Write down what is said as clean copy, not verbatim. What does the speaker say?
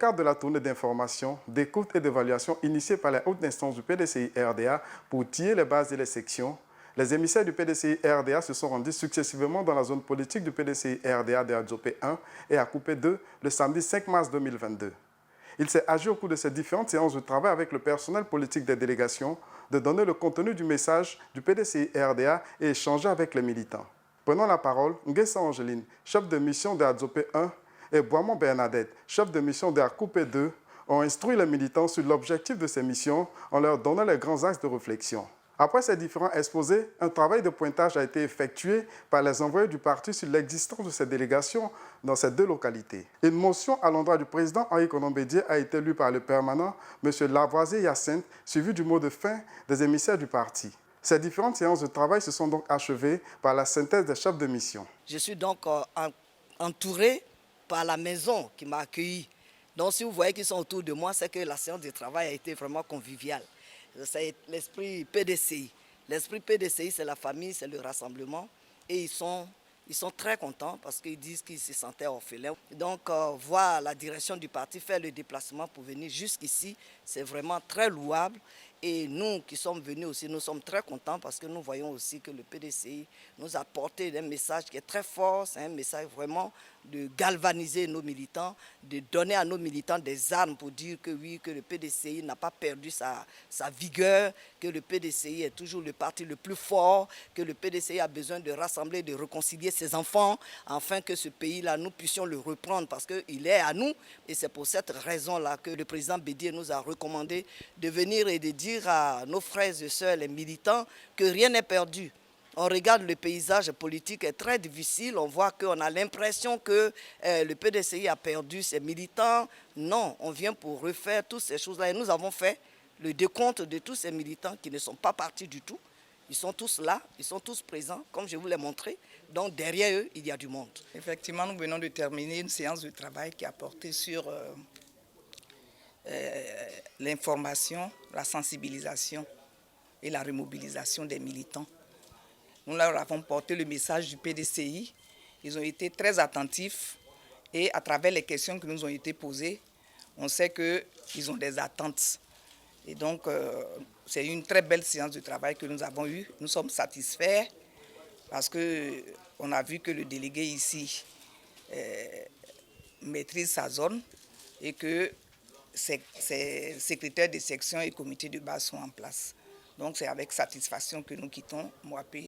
cadre de la tournée d'information, d'écoute et d'évaluation initiée par la haute instance du PDCI-RDA pour tiller les bases et les sections, les émissaires du PDCI-RDA se sont rendus successivement dans la zone politique du PDCI-RDA de Adzopé 1 et à Coupé 2 le samedi 5 mars 2022. Il s'est agi au cours de ces différentes séances de travail avec le personnel politique des délégations de donner le contenu du message du PDCI-RDA et échanger avec les militants. Prenons la parole, Nguessa Angeline, chef de mission de Adzopé 1, et Boimon Bernadette, chef de mission de Coupé 2, ont instruit les militants sur l'objectif de ces missions en leur donnant les grands axes de réflexion. Après ces différents exposés, un travail de pointage a été effectué par les envoyés du parti sur l'existence de ces délégations dans ces deux localités. Une motion à l'endroit du président Henri Konan-Bédié a été lue par le permanent M. Lavoisier-Hyacinthe, suivi du mot de fin des émissaires du parti. Ces différentes séances de travail se sont donc achevées par la synthèse des chefs de mission. Je suis donc entouré par la maison qui m'a accueilli. Donc si vous voyez qu'ils sont autour de moi, c'est que la séance de travail a été vraiment conviviale. C'est l'esprit PDCI. L'esprit PDCI, c'est la famille, c'est le rassemblement. Et ils sont très contents parce qu'ils disent qu'ils se sentaient orphelins. Donc, voir la direction du parti faire le déplacement pour venir jusqu'ici, c'est vraiment très louable. Et nous qui sommes venus aussi, nous sommes très contents parce que nous voyons aussi que le PDCI nous a porté un message qui est très fort. C'est un message vraiment de galvaniser nos militants, de donner à nos militants des armes pour dire que oui, que le PDCI n'a pas perdu sa vigueur, que le PDCI est toujours le parti le plus fort, que le PDCI a besoin de rassembler, de réconcilier ses enfants, afin que ce pays-là, nous puissions le reprendre parce qu'il est à nous. Et c'est pour cette raison-là que le président Bédié nous a recommandé de venir et de dire à nos frères et sœurs, les militants, que rien n'est perdu. On regarde le paysage politique est très difficile, on voit qu'on a l'impression que le PDCI a perdu ses militants. Non, on vient pour refaire toutes ces choses-là et nous avons fait le décompte de tous ces militants qui ne sont pas partis du tout. Ils sont tous là, ils sont tous présents, comme je vous l'ai montré. Donc derrière eux, il y a du monde. Effectivement, nous venons de terminer une séance de travail qui a porté sur l'information, la sensibilisation et la remobilisation des militants. Nous leur avons porté le message du PDCI. Ils ont été très attentifs et à travers les questions qui nous ont été posées, on sait qu'ils ont des attentes. Et donc, c'est une très belle séance de travail que nous avons eue. Nous sommes satisfaits parce qu'on a vu que le délégué ici maîtrise sa zone et que ses secrétaires de section et comités de base sont en place. Donc c'est avec satisfaction que nous quittons Mouapé.